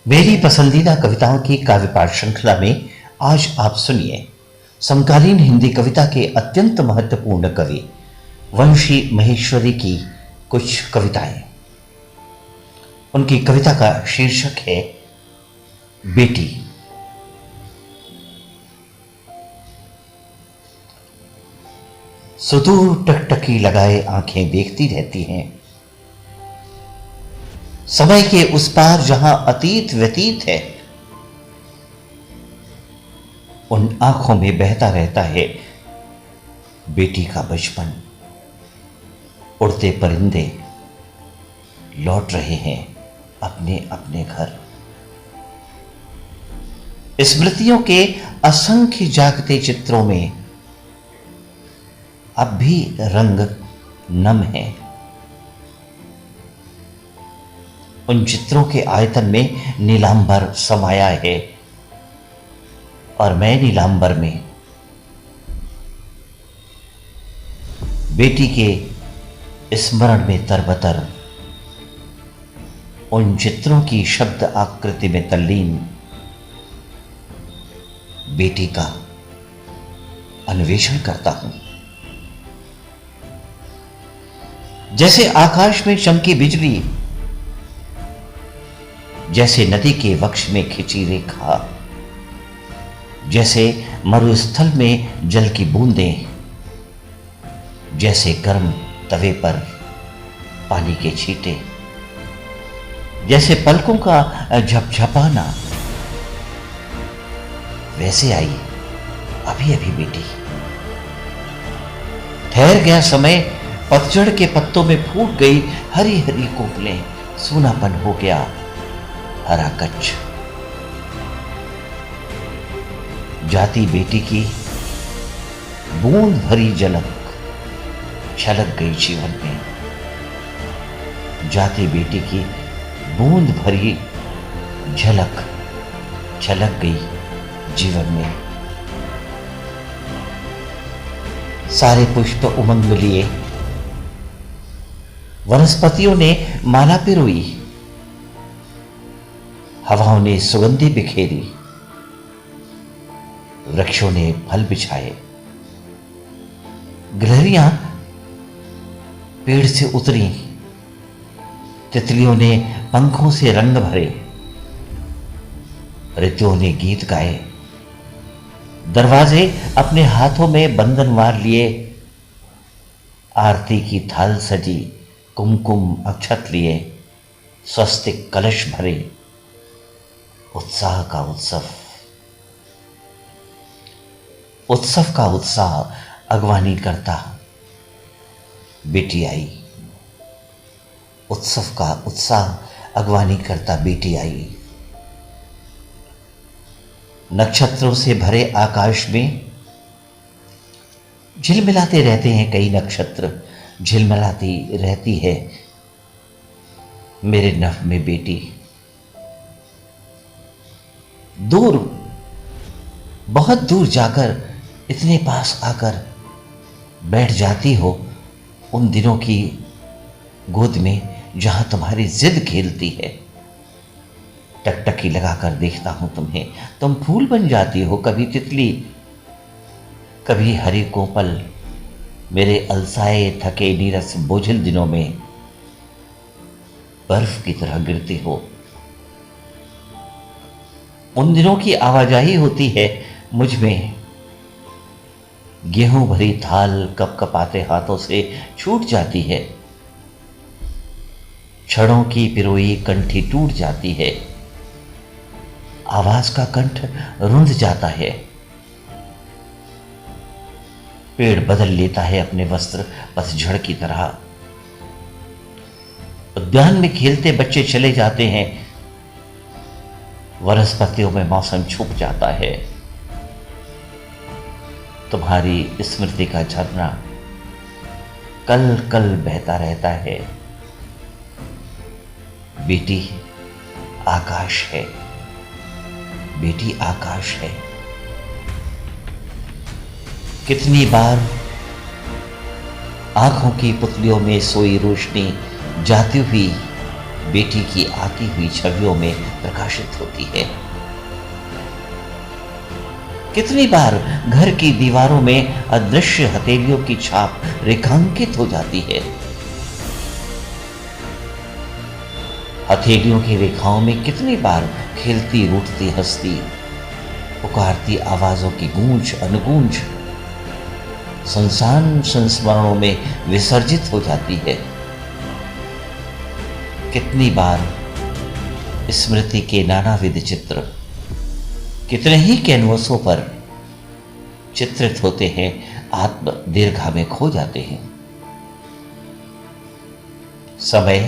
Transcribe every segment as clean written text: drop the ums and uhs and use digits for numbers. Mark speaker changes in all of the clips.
Speaker 1: मेरी पसंदीदा कविताओं की काव्य पाठ श्रृंखला में आज आप सुनिए समकालीन हिंदी कविता के अत्यंत महत्वपूर्ण कवि वंशी महेश्वरी की कुछ कविताएं। उनकी कविता का शीर्षक है बेटी। सुदूर टकटकी लगाए आंखें देखती रहती हैं, समय के उस पार जहां अतीत व्यतीत है, उन आंखों में बहता रहता है बेटी का बचपन। उड़ते परिंदे लौट रहे हैं अपने अपने घर। स्मृतियों के असंख्य जागते चित्रों में अब भी रंग नम है। उन चित्रों के आयतन में नीलांबर समाया है और मैं नीलांबर में बेटी के स्मरण में तरबतर, उन चित्रों की शब्द आकृति में तल्लीन बेटी का अन्वेषण करता हूं। जैसे आकाश में चमकी बिजली, जैसे नदी के वक्ष में खिंची रेखा, जैसे मरुस्थल में जल की बूंदें, जैसे गर्म तवे पर पानी के छींटे, जैसे पलकों का झपझपाना, वैसे आई अभी अभी बेटी। ठहर गया समय, पतझड़ के पत्तों में फूट गई हरी हरी कोपलें, सूनापन हो गया हरा कच्छ। जाती बेटी की बूंद भरी झलक छलक गई जीवन में। जाती बेटी की बूंद भरी झलक छलक गई जीवन में। सारे पुष्प उमंग लिए, वनस्पतियों ने माला पिरोई, हवाओं ने सुगंधि बिखेरी, वृक्षों ने फल बिछाए, गिलहरियां पेड़ से उतरी, तितलियों ने पंखों से रंग भरे, ऋतुओं ने गीत गाए, दरवाजे अपने हाथों में बंधनवार लिए, आरती की थाल सजी, कुमकुम अक्षत लिए, स्वस्तिक कलश भरे, उत्साह का उत्सव, उत्सव का उत्साह अगवानी करता बेटी आई। उत्सव का उत्साह अगवानी करता बेटी आई। नक्षत्रों से भरे आकाश में झिलमिलाते रहते हैं कई नक्षत्र, झिलमिलाती रहती है मेरे नभ में बेटी। दूर, बहुत दूर जाकर इतने पास आकर बैठ जाती हो उन दिनों की गोद में जहां तुम्हारी जिद खेलती है। टकटकी लगाकर देखता हूं तुम्हें, तुम फूल बन जाती हो, कभी तितली, कभी हरी कोपल, मेरे अलसाए थके नीरस बोझिल दिनों में बर्फ की तरह गिरती हो। उन दिनों की आवाजाही होती है मुझ में, गेहूं भरी थाल कपकपाते हाथों से छूट जाती है, छड़ों की पिरोई कंठी टूट जाती है, आवाज का कंठ रुंध जाता है। पेड़ बदल लेता है अपने वस्त्र पतझड़ की तरह। उद्यान में खेलते बच्चे चले जाते हैं, वनस्पतियों में मौसम छुप जाता है। तुम्हारी स्मृति का झरना कल कल बहता रहता है। बेटी आकाश है, बेटी आकाश है। कितनी बार आंखों की पुतलियों में सोई रोशनी जाती हुई बेटी की आती हुई छवियों में प्रकाशित होती है। कितनी बार घर की दीवारों में अदृश्य हथेलियों की छाप रेखांकित हो जाती है। हथेलियों की रेखाओं में कितनी बार खेलती रूठती हंसती, पुकारती आवाजों की गूंज अनुगूंज संस्मरणों में विसर्जित हो जाती है। कितनी बार स्मृति के नानाविध चित्र कितने ही कैनवसों पर चित्रित होते हैं, आत्म दीर्घा में खो जाते हैं। समय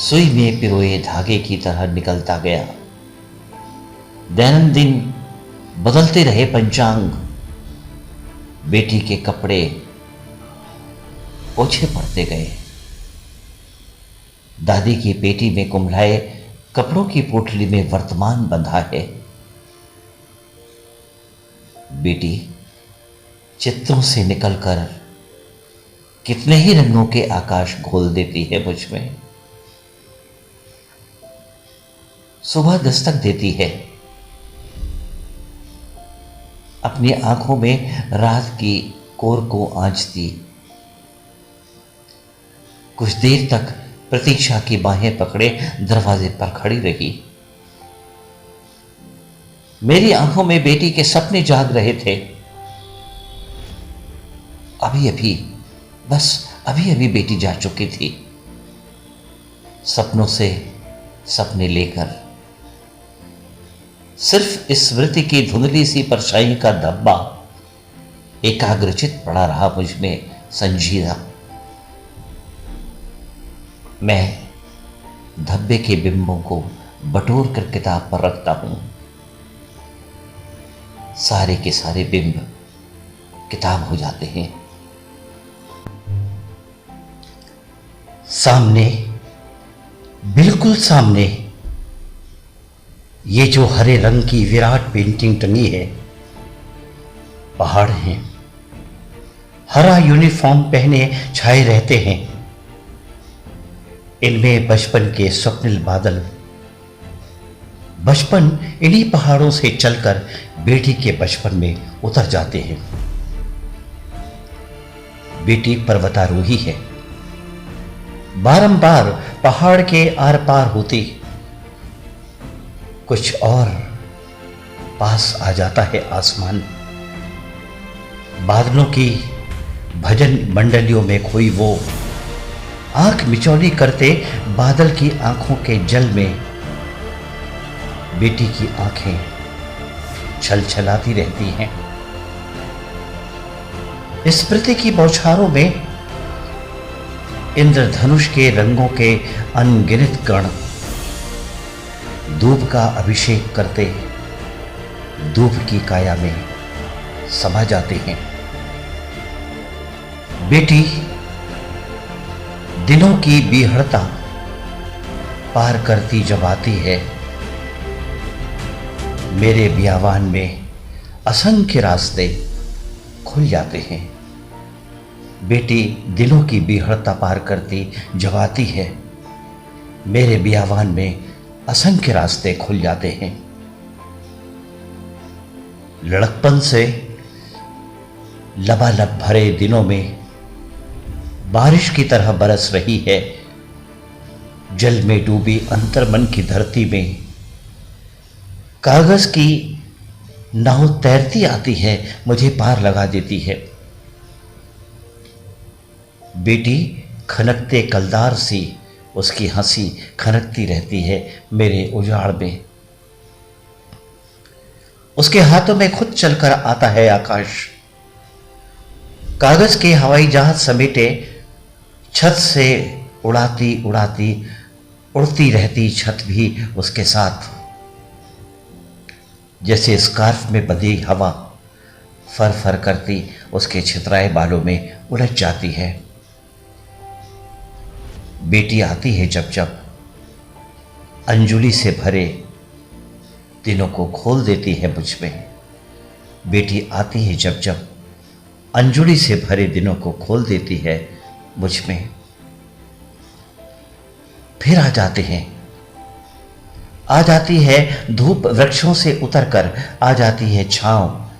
Speaker 1: सुई में पिरोए धागे की तरह निकलता गया। दैनंदिन बदलते रहे पंचांग, बेटी के कपड़े पोछे पड़ते गए। दादी की पेटी में कुम्हलाए कपड़ों की पोटली में वर्तमान बंधा है। बेटी चित्रों से निकलकर कितने ही रंगों के आकाश घोल देती है मुझ में। सुबह दस्तक देती है, अपनी आंखों में रात की कोर को आंचती। कुछ देर तक प्रतीक्षा की बाहें पकड़े दरवाजे पर खड़ी रही। मेरी आंखों में बेटी के सपने जाग रहे थे। अभी अभी, बस अभी अभी बेटी जा चुकी थी, सपनों से सपने लेकर। सिर्फ स्मृति की धुंधली सी परछाई का धब्बा एकाग्रचित पड़ा रहा मुझ में संजीदा। मैं धब्बे के बिंबों को बटोर कर किताब पर रखता हूं। सारे के सारे बिंब किताब हो जाते हैं। सामने, बिल्कुल सामने, ये जो हरे रंग की विराट पेंटिंग टंगी है, पहाड़ हैं। हरा यूनिफॉर्म पहने छाए रहते हैं। इनमें बचपन के स्वप्निल बादल। बचपन इन्हीं पहाड़ों से चलकर बेटी के बचपन में उतर जाते हैं। बेटी पर्वतारोही है। बारंबार पहाड़ के आर पार होती, कुछ और पास आ जाता है आसमान। बादलों की भजन मंडलियों में खोई वो आंख मिचौली करते बादल की आंखों के जल में बेटी की आंखें छलछलाती रहती हैं। स्मृति की बौछारों में इंद्रधनुष के रंगों के अनगिनत कण धूप का अभिषेक करते धूप की काया में समा जाते हैं। बेटी दिनों की बीहड़ता पार करती जब आती है, मेरे बियावान में असंख्य रास्ते खुल जाते हैं। बेटी दिनों की बीहड़ता पार करती जब आती है, मेरे बियावान में असंख्य रास्ते खुल जाते हैं। लड़कपन से लबालब भरे दिनों में बारिश की तरह बरस रही है, जल में डूबी अंतर्मन की धरती में कागज की नाव तैरती आती है, मुझे पार लगा देती है। बेटी खनकते कलदार सी, उसकी हंसी खनकती रहती है मेरे उजाड़ में। उसके हाथों में खुद चलकर आता है आकाश। कागज के हवाई जहाज समेटे छत से उड़ाती उड़ाती उड़ती रहती छत भी उसके साथ। जैसे स्कार्फ में बंधी हवा फर फर करती उसके छितराए बालों में उलझ जाती है। बेटी आती है जब जब, अंजुलि से भरे दिनों को खोल देती है मुझ में। बेटी आती है जब जब, अंजुलि से भरे दिनों को खोल देती है मुझ में। फिर आ जाते हैं। आ जाती है धूप वृक्षों से उतरकर, आ जाती है छांव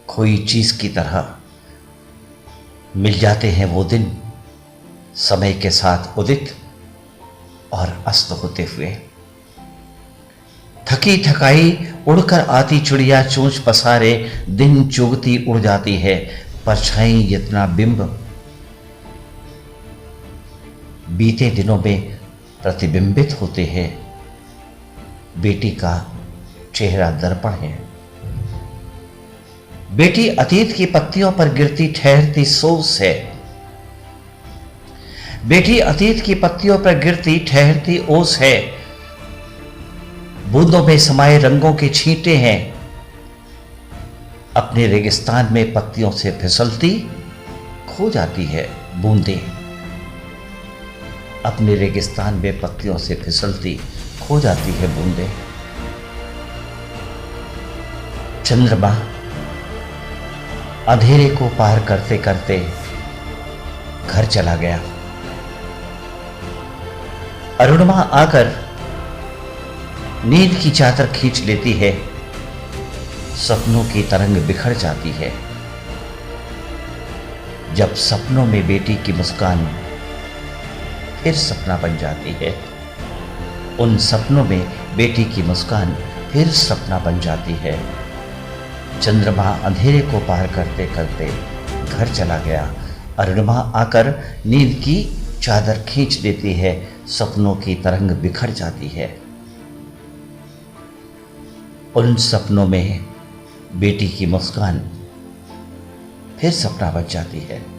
Speaker 1: कोई चीज की तरह। मिल जाते हैं वो दिन समय के साथ उदित और अस्त होते हुए। थकी थकाई उड़कर आती चिड़िया चोंच पसारे, दिन चुगती उड़ जाती है, परछाई जितना बिंब बीते दिनों में प्रतिबिंबित होते हैं। बेटी का चेहरा दर्पण है। बेटी अतीत की पत्तियों पर गिरती ठहरती सोस है। बेटी अतीत की पत्तियों पर गिरती ठहरती ओस है। बूंदों में समाये रंगों के छींटे हैं। अपने रेगिस्तान में पत्तियों से फिसलती खो जाती है बूंदें। अपने रेगिस्तान में पत्तियों से फिसलती खो जाती है बूंदें। चंद्रमा अंधेरे को पार करते करते घर चला गया। अरुणिमा आकर नींद की चादर खींच लेती है। सपनों की तरंग बिखर जाती है। जब सपनों में बेटी की मुस्कान फिर सपना बन जाती है, उन सपनों में बेटी की मुस्कान फिर सपना बन जाती है। चंद्रमा अंधेरे को पार करते करते घर चला गया। अरुणिमा आकर नींद की चादर खींच लेती है। सपनों की तरंग बिखर जाती है। उन सपनों में बेटी की मुस्कान फिर सपना बन जाती है।